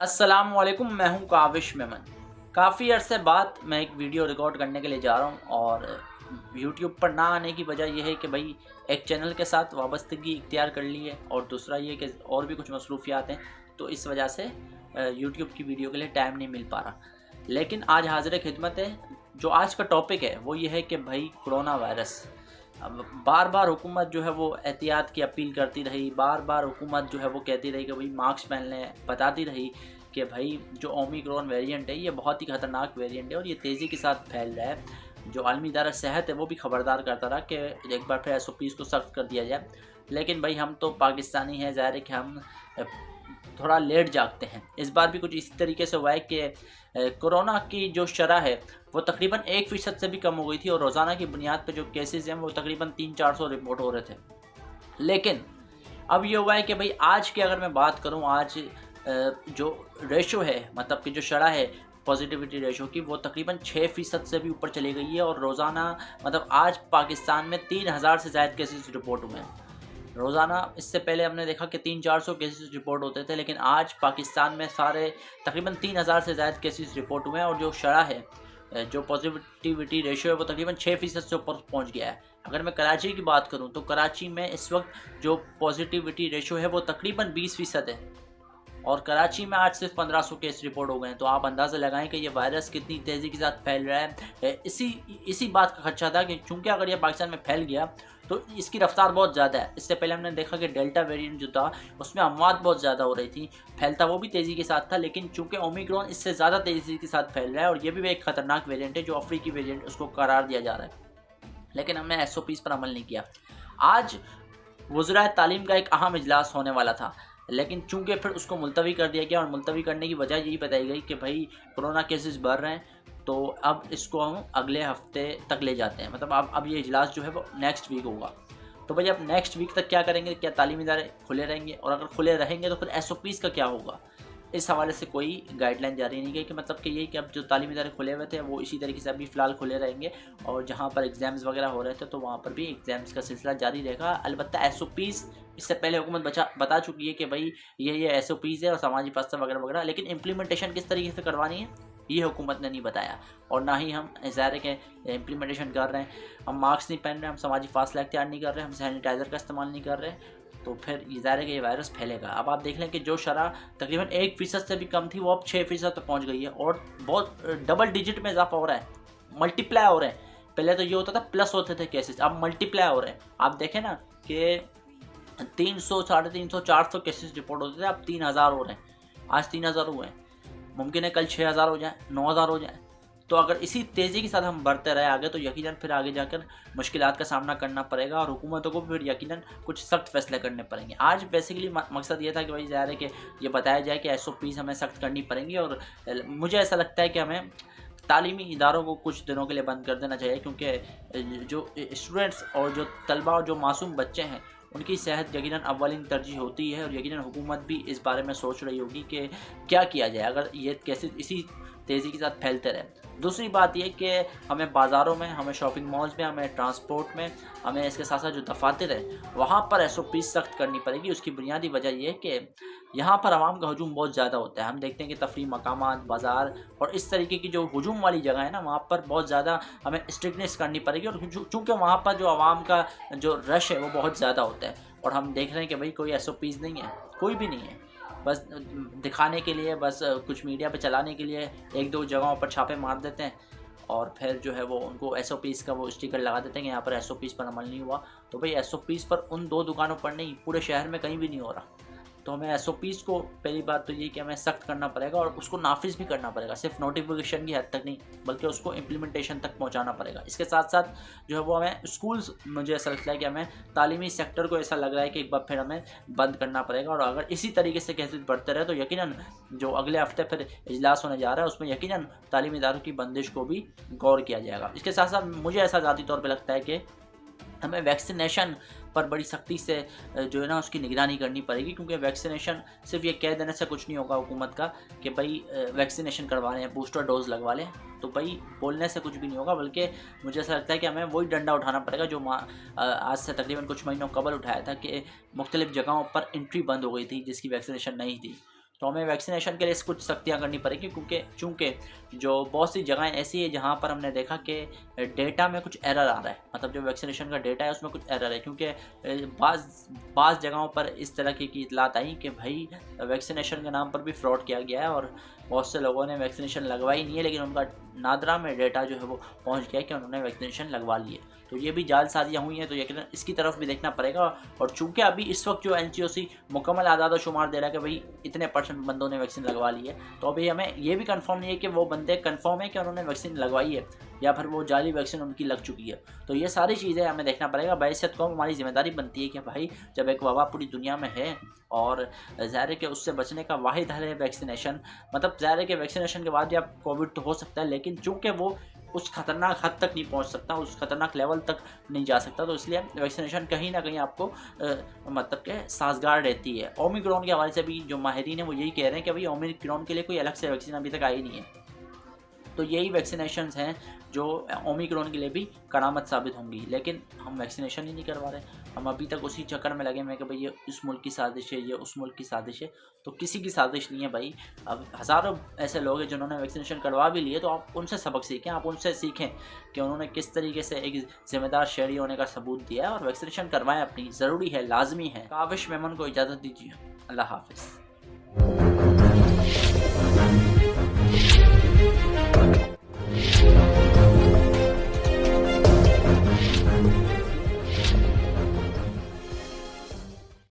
अस्सलाम वालेकुम, मैं हूं काविश मेमन। काफ़ी अरसे बाद मैं एक वीडियो रिकॉर्ड करने के लिए जा रहा हूं और यूट्यूब पर ना आने की वजह यह है कि भाई एक चैनल के साथ वाबस्तगी इख्तियार कर ली है और दूसरा ये कि और भी कुछ मसरूफियात हैं, तो इस वजह से यूट्यूब की वीडियो के लिए टाइम नहीं मिल पा रहा। लेकिन आज हाज़िर खिदमत है। जो आज का टॉपिक है वो ये है कि भाई कोरोना वायरस। अब बार-बार हुकूमत जो है वो एहतियात की अपील करती रही, बार-बार हुकूमत जो है वो कहती रही कि भाई मास्क पहन लें, बताती रही कि भाई जो ओमिक्रॉन वेरिएंट है ये बहुत ही ख़तरनाक वेरिएंट है और ये तेज़ी के साथ फैल रहा है। जो आलमी इदारा सेहत है वो भी ख़बरदार करता रहा कि एक बार फिर एसओपीज़ को सख्त कर दिया जाए। लेकिन भाई हम तो पाकिस्तानी हैं, ज़ाहिर है कि हम थोड़ा लेट जागते हैं। इस बार भी कुछ इसी तरीके से हुआ है कि कोरोना की जो शरह है वो तकरीबन 1% से भी कम हो गई थी और रोज़ाना की बुनियाद पे जो केसेस हैं वो तकरीबन 300-400 रिपोर्ट हो रहे थे। लेकिन अब ये हुआ है कि भाई आज की अगर मैं बात करूँ, आज जो रेशो है, मतलब कि जो शरह है पॉजिटिविटी रेशो की, वो तकरीबन 6% से भी ऊपर चली गई है और रोज़ाना मतलब आज पाकिस्तान में 3000 से ज़ायद केसेस रिपोर्ट हुए हैं रोज़ाना। इससे पहले हमने देखा कि 300-400 केसेस रिपोर्ट होते थे, लेकिन आज पाकिस्तान में सारे तकरीबन 3000 से ज़ायद केसेस रिपोर्ट हुए हैं और जो शरह है, जो पॉजिटिविटी रेशियो है वो तकरीबन 6% से ऊपर पहुंच गया है। अगर मैं कराची की बात करूं तो कराची में इस वक्त जो पॉजिटिविटी रेशियो है वो तकरीबन 20% है और कराची में आज सिर्फ 1500 केस रिपोर्ट हो गए हैं। तो आप अंदाज़ा लगाएं कि ये वायरस कितनी तेज़ी के साथ फैल रहा है। इसी बात का खदशा था कि चूँकि अगर ये पाकिस्तान में फैल गया तो इसकी रफ्तार बहुत ज़्यादा है। इससे पहले हमने देखा कि डेल्टा वेरिएंट जो था उसमें अमवात बहुत ज़्यादा हो रही थी, फैलता वो भी तेज़ी के साथ था, लेकिन चूँकि ओमिक्रॉन इससे ज़्यादा तेज़ी के साथ फैल रहा है और ये भी एक ख़तरनाक वेरिएंट है जो अफ्रीकी वेरिएंट उसको करार दिया जा रहा है। लेकिन हमने एसओपीज़ पर अमल नहीं किया। आज वज़राए तालीम का एक अहम इजलास होने वाला था, लेकिन चूँकि फिर उसको मुलतवी कर दिया गया और मुलतवी करने की वजह यही बताई गई कि भाई कोरोना केसेस बढ़ रहे हैं, तो अब इसको हम अगले हफ्ते तक ले जाते हैं। मतलब अब ये इजलास जो है वो नेक्स्ट वीक होगा। तो भाई अब नेक्स्ट वीक तक क्या करेंगे? क्या तालीमी इदारे खुले रहेंगे? और अगर खुले रहेंगे तो फिर एसओपीज़ का क्या होगा? इस हवाले से कोई गाइडलाइन जारी नहीं गई कि मतलब कि यही कि अब जो तालीमी इदारे खुले हुए थे वो इसी तरीके से अभी फ़िलहाल खुले रहेंगे और जहाँ पर एग्ज़ाम्स वगैरह हो रहे थे तो वहाँ पर भी एग्ज़ाम्स का सिलसिला जारी रहेगा। अलबत्ता एसओपीज़ इससे पहले हुकूमत बता चुकी है कि भाई ये एसओपीज़ है और समाजी फासला वगैरह वगैरह, लेकिन इम्प्लीमेंटेशन किस तरीके से करवानी है ये हुकूमत ने नहीं बताया और ना ही हम ज़ाहिर है कि इम्प्लीमेंटेशन कर रहे हैं। हम मास्क नहीं पहन रहे, हम समाजी फासला इख्तियार नहीं कर रहे, हम सैनिटाइज़र का इस्तेमाल नहीं कर रहे, तो फिर ये ज़ाहिर है कि ये वायरस फैलेगा। अब आप देख लें कि जो शरह तकरीबन 1% से भी कम थी वो अब 6% तक पहुँच गई है और बहुत डबल डिजिट में इजाफा हो रहा है, मल्टीप्लाई हो रहे हैं। पहले तो ये होता था प्लस होते थे केसेस, अब मल्टीप्लाई हो रहे हैं। आप देखें ना कि 300, 350, 400 केसेस रिपोर्ट होते थे, अब 3000 हो रहे हैं। आज 3000 हुए हैं, मुमकिन है कल 6000 हो जाए, 9000 हो जाए। तो अगर इसी तेज़ी के साथ हम बढ़ते रहे आगे तो यकीनन फिर आगे जाकर मुश्किलात का सामना करना पड़ेगा और हुकूमतों को भी फिर यकीनन कुछ सख्त फैसले करने पड़ेंगे। आज बेसिकली मकसद ये था कि भाई ज़ाहिर है कि ये बताया जाए कि एसओपीज़ हमें सख्त करनी पड़ेंगी और मुझे ऐसा लगता है कि हमें तालीमी इदारों को कुछ दिनों के लिए बंद कर देना चाहिए, क्योंकि जो स्टूडेंट्स और जो तलबा और जो मासूम बच्चे हैं उनकी सेहत यकीनन अव्वलिन तरजीह होती है और यकीनन हुकूमत भी इस बारे में सोच रही होगी कि क्या किया जाए अगर ये कैसे इसी तेज़ी के साथ फैलते रहे। दूसरी बात यह कि हमें बाज़ारों में, हमें शॉपिंग मॉल्स में, हमें ट्रांसपोर्ट में, हमें इसके साथ साथ जो दफातर है वहाँ पर एसओपी सख्त करनी पड़ेगी। उसकी बुनियादी वजह यह है कि यहाँ पर आवाम का हजूम बहुत ज़्यादा होता है। हम देखते हैं कि तफरी मकामात, बाज़ार और इस तरीके की जो हजूम वाली जगह है ना, वहाँ पर बहुत ज़्यादा हमें स्ट्रिक्टनेस करनी पड़ेगी और चूँकि वहाँ पर जो आवाम का जो रश है वो बहुत ज़्यादा होता है और हम देख रहे हैं कि भाई कोई एसओपीज़ नहीं है, कोई भी नहीं है। बस दिखाने के लिए, बस कुछ मीडिया पे चलाने के लिए एक दो जगहों पर छापे मार देते हैं और फिर जो है वो उनको एसओपीज़ का वो स्टिकर लगा देते हैं कि यहाँ पर एसओपीज़ पर अमल नहीं हुआ। तो भाई एसओपीज़ पर उन 2 दुकानों पर नहीं, पूरे शहर में कहीं भी नहीं हो रहा। तो हमें एसओपीज़ को पहली बात तो ये कि हमें सख्त करना पड़ेगा और उसको नाफिज़ भी करना पड़ेगा, सिर्फ नोटिफिकेशन की हद तक नहीं बल्कि उसको इम्प्लीमेंटेशन तक पहुंचाना पड़ेगा। इसके साथ साथ जो है वो हमें स्कूल्स, मुझे ऐसा लगता है कि हमें तालीमी सेक्टर को ऐसा लग रहा है कि एक बार फिर हमें बंद करना पड़ेगा और अगर इसी तरीके से केसेस बढ़ते रहे तो यकीनन जो अगले हफ्ते फिर इजलास होने जा रहा है उसमें यकीनन तालीमी इदारों की बंदिश को भी गौर किया जाएगा। इसके साथ साथ मुझे ऐसा ज़ाती तौर पर लगता है कि हमें वैक्सीनेशन पर बड़ी सख्ती से जो है ना उसकी निगरानी करनी पड़ेगी, क्योंकि वैक्सीनेशन सिर्फ ये कह देने से कुछ नहीं होगा हुकूमत का कि भाई वैक्सीनेशन करवा लें, बूस्टर डोज लगवा लें, तो भाई बोलने से कुछ भी नहीं होगा। बल्कि मुझे ऐसा लगता है कि हमें वही डंडा उठाना पड़ेगा जो आज से तकरीबन कुछ महीनों कबल उठाया था कि मुख्तलिफ जगहों पर एंट्री बंद हो गई थी जिसकी वैक्सीनेशन नहीं थी। तो हमें वैक्सीनेशन के लिए कुछ सख्तियाँ करनी पड़ेगी, क्योंकि चूँकि जो बहुत सी जगहें ऐसी है जहाँ पर हमने देखा कि डेटा में कुछ एरर आ रहा है, मतलब जो वैक्सीनेशन का डेटा है उसमें कुछ एरर है, क्योंकि बाज़ जगहों पर इस तरह की इतलात आई कि भाई वैक्सीनेशन के नाम पर भी फ्रॉड किया गया है और बहुत से लोगों ने वैक्सीनेशन लगवाई नहीं है, लेकिन उनका नादरा में डेटा जो है वो पहुंच गया कि उन्होंने वैक्सीनेशन लगवा ली है। तो ये भी जालसाजियाँ हुई हैं, तो यकीनन इसकी तरफ भी देखना पड़ेगा। और चूंकि अभी इस वक्त जो एनसीओसी मुकम्मल आदाद शुमार दे रहा है कि भाई इतने % बंदों ने वैक्सीन लगवा ली है, तो अभी हमें ये भी कंफर्म नहीं है कि वो बंदे कंफर्म है कि उन्होंने वैक्सीन लगवाई है या फिर वो जाली वैक्सीन उनकी लग चुकी है। तो ये सारी चीज़ें हमें देखना पड़ेगा। बहैसियत कौम हमारी जिम्मेदारी बनती है कि भाई जब एक वबा पूरी दुनिया में है और ज़ाहिर है कि उससे बचने का वाहिद हल है वैक्सीनेशन, मतलब ज़ाहिर है कि वैक्सीनेशन के बाद भी आप कोविड तो हो सकता है, लेकिन चूँकि वो उस खतरनाक हद तक नहीं पहुंच सकता, उस खतरनाक लेवल तक नहीं जा सकता, तो इसलिए वैक्सीनेशन कहीं ना कहीं आपको मतलब के साजगार रहती है। ओमिक्रॉन के हवाले से भी जो माहिरीन है वो यही कह रहे हैं कि भाई ओमिक्रॉन के लिए कोई अलग से वैक्सीन अभी तक आई नहीं है। तो यही वैक्सीनेशंस हैं जो ओमिक्रॉन के लिए भी करामत साबित होंगी, लेकिन हम वैक्सीनेशन ही नहीं करवा रहे। हम अभी तक उसी चक्कर में लगे हुए हैं कि भाई ये इस मुल्क की साजिश है, ये उस मुल्क की साजिश है। तो किसी की साजिश नहीं है भाई। अब हज़ारों ऐसे लोग हैं जिन्होंने वैक्सीनेशन करवा भी लिए, तो आप उनसे सबक सीखें, आप उनसे सीखें कि उन्होंने किस तरीके से एक ज़िम्मेदार शहरी होने का सबूत दिया है, और वैक्सीनेशन करवाएँ अपनी, ज़रूरी है, लाजमी है। काविश मेमन को इजाज़त दीजिए। अल्लाह हाफ़िज़।